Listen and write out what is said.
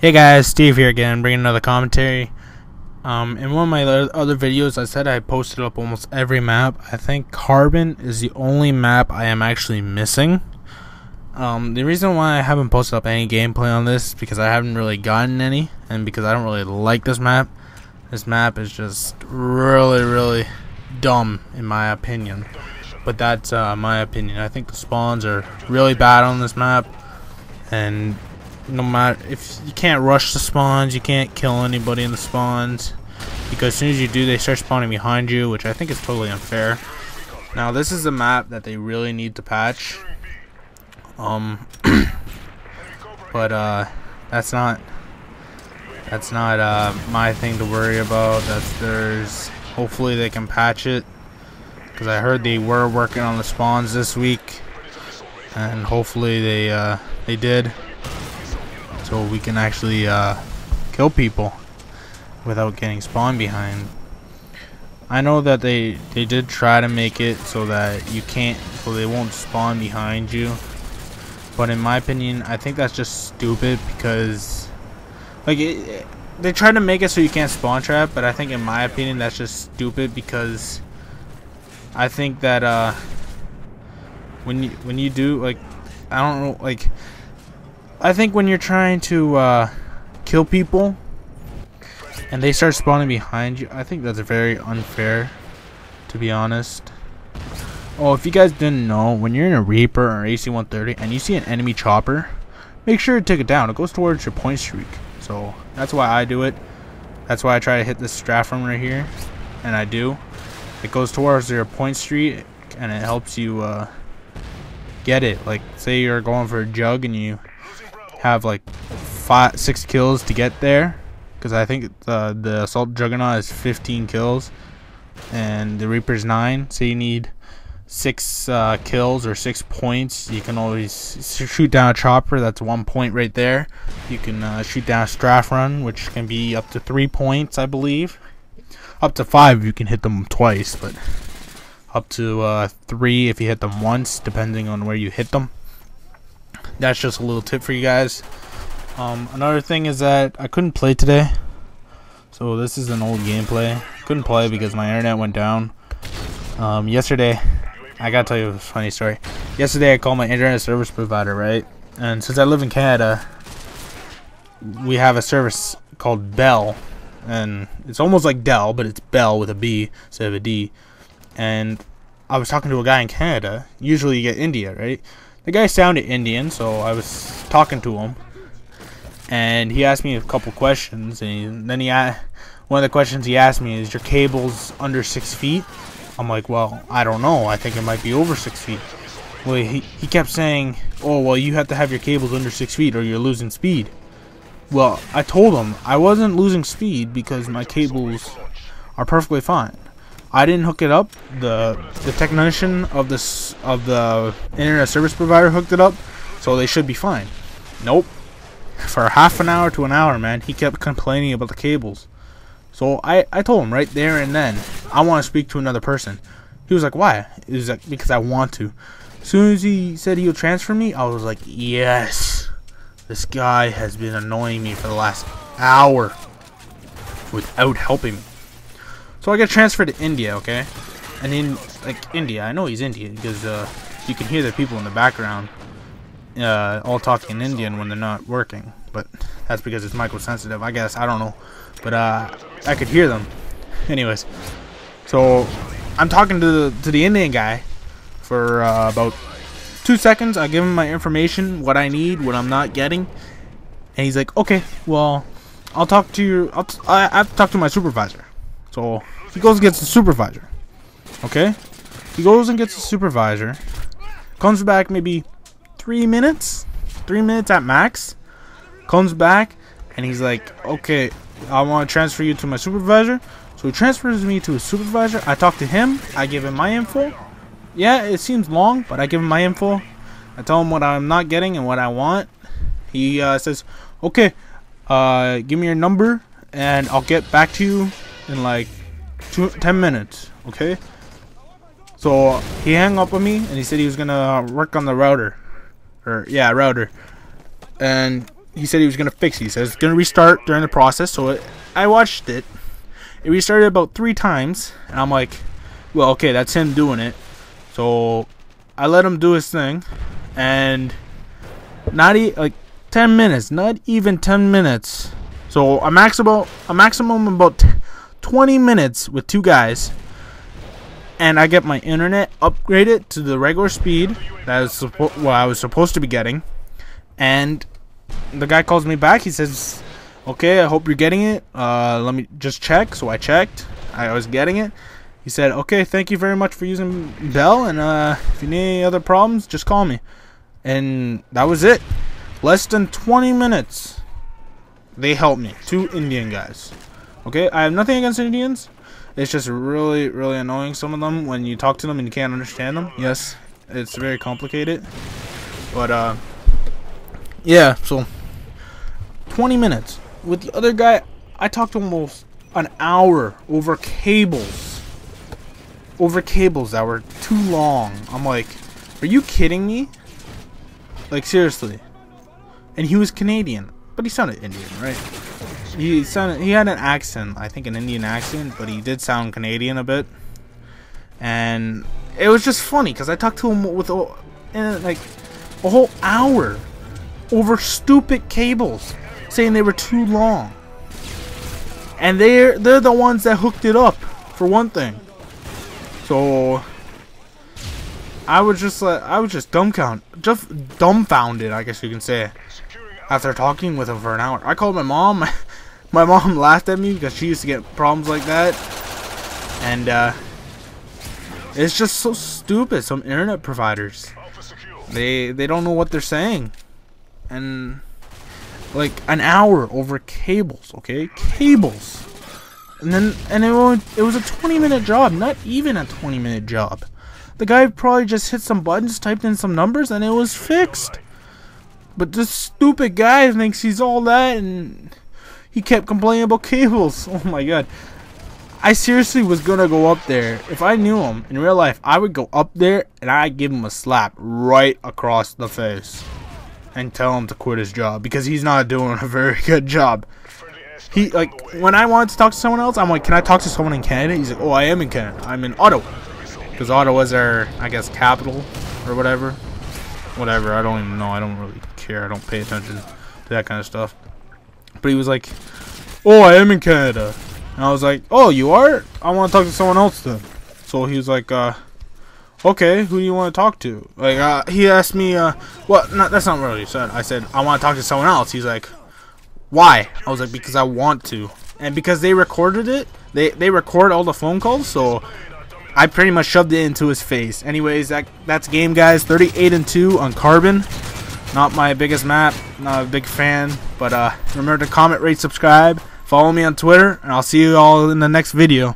Hey guys, Steve here again, bringing another commentary. In one of my other videos, I said I posted up almost every map. I think Carbon is the only map I am actually missing. The reason why I haven't posted up any gameplay on this is because I haven't really gotten any, and because I don't really like this map. This map is just really dumb in my opinion. But that's my opinion. I think the spawns are really bad on this map, and no matter if you can't rush the spawns, you can't kill anybody in the spawns, because as soon as you do, they start spawning behind you, which I think is totally unfair. Now this is a map that they really need to patch, but that's not my thing to worry about. That's theirs. Hopefully they can patch it, because I heard they were working on the spawns this week, and hopefully they did. So we can actually kill people without getting spawned behind. I know that they did try to make it so that you can't, so they won't spawn behind you. But in my opinion, I think that's just stupid, because like they tried to make it so you can't spawn trap. But I think in my opinion that's just stupid, because I think that when you do, like, I don't know, like, I think when you're trying to kill people and they start spawning behind you, I think that's very unfair, to be honest. Oh, if you guys didn't know, when you're in a Reaper or AC-130 and you see an enemy chopper, make sure to take it down. It goes towards your point streak. So that's why I do it. That's why I try to hit this strafe run right here, and I do. It goes towards your point streak, and it helps you get it. Like, say you're going for a jug and you have like 6 kills to get there, because I think the assault juggernaut is 15 kills and the Reaper's 9. So you need 6 kills or 6 points. You can always shoot down a chopper. That's 1 point right there. You can shoot down a strafe run, which can be up to 3 points, I believe. Up to 5 you can hit them twice, but up to 3 if you hit them once, depending on where you hit them. That's just a little tip for you guys. Another thing is that I couldn't play today, so this is an old gameplay. Couldn't play because my internet went down. Yesterday, I gotta tell you a funny story. Yesterday I called my internet service provider, right? And since I live in Canada, we have a service called Bell, and it's almost like Dell, but it's Bell with a B instead of a D. And I was talking to a guy in Canada. Usually you get India, right? The guy sounded Indian, so I was talking to him, and he asked me a couple questions, and then one of the questions he asked me is, your cable's under 6 feet? I'm like, well, I don't know. I think it might be over 6 feet. Well, he kept saying, oh, well, you have to have your cables under 6 feet or you're losing speed. Well, I told him I wasn't losing speed because my cables are perfectly fine. I didn't hook it up. The technician of the internet service provider hooked it up, so they should be fine. Nope. For half an hour to an hour, man, he kept complaining about the cables. So I told him right there and then, I want to speak to another person. He was like, why? He was like, because I want to. As soon as he said he would transfer me, I was like, yes. This guy has been annoying me for the last hour without helping me. So I got transferred to India, okay? And in, like, India, I know he's Indian because you can hear the people in the background all talking in Indian when they're not working. But that's because it's microsensitive, I guess. I don't know. But I could hear them. Anyways, so I'm talking to the Indian guy for about 2 seconds. I give him my information, what I need, what I'm not getting. And he's like, okay, well, I'll talk to you. I have to talk to my supervisor. So he goes and gets the supervisor. Okay? He goes and gets the supervisor. Comes back maybe 3 minutes. 3 minutes at max. Comes back and he's like, okay, I want to transfer you to my supervisor. So he transfers me to his supervisor. I talk to him. I give him my info. Yeah, it seems long, but I give him my info. I tell him what I'm not getting and what I want. He says, okay, give me your number and I'll get back to you in like 10 minutes, okay? So he hung up on me and he said he was gonna work on the router, router. And he said he was gonna fix it. He says it's gonna restart during the process. So I watched it. It restarted about 3 times, and I'm like, well, okay, that's him doing it. So I let him do his thing, and like 10 minutes, not even 10 minutes. So a maximum about 20 minutes with 2 guys, and I get my internet upgraded to the regular speed that is what I was supposed to be getting. And the guy calls me back. He says, okay, I hope you're getting it. Let me just check. So I checked. I was getting it. He said, okay, thank you very much for using Bell, and if you need any other problems, just call me. And that was it. Less than 20 minutes. They helped me. 2 Indian guys. Okay, I have nothing against Indians. It's just really, really annoying, some of them, when you talk to them and you can't understand them. Yes, it's very complicated. But, yeah, so 20 minutes. With the other guy, I talked almost an hour over cables. Over cables that were too long. I'm like, are you kidding me? Like, seriously. And he was Canadian, but he sounded Indian, right? He had an accent, I think an Indian accent, but he did sound Canadian a bit. And it was just funny because I talked to him with like a whole hour over stupid cables, saying they were too long. And they're the ones that hooked it up, for one thing. So I was just dumbfounded, I guess you can say, after talking with him for an hour. I called my mom. My mom laughed at me because she used to get problems like that. And it's just so stupid. Some internet providers, they don't know what they're saying. And like an hour over cables, okay? Cables. And it was a 20-minute job, not even a 20-minute job. The guy probably just hit some buttons, typed in some numbers, and it was fixed. But this stupid guy thinks he's all that, and he kept complaining about cables. Oh my god. I seriously was gonna go up there. If I knew him in real life, I would go up there and I'd give him a slap right across the face and tell him to quit his job, because he's not doing a very good job. He, like, when I wanted to talk to someone else, I'm like, can I talk to someone in Canada? He's like, oh, I am in Canada. I'm in Ottawa. Because Ottawa's our, I guess, capital or whatever. Whatever, I don't even know. I don't really care. I don't pay attention to that kind of stuff. But he was like, oh, I am in Canada. And I was like, oh, you are? I want to talk to someone else then. So he was like, okay, who do you want to talk to? Like, he asked me, well, no, that's not what he said. I said, I want to talk to someone else. He's like, why? I was like, because I want to. And because they recorded it, they record all the phone calls, so I pretty much shoved it into his face. Anyways, that's game, guys. 38-2 on Carbon. Not my biggest map, not a big fan, but remember to comment, rate, subscribe, follow me on Twitter, and I'll see you all in the next video.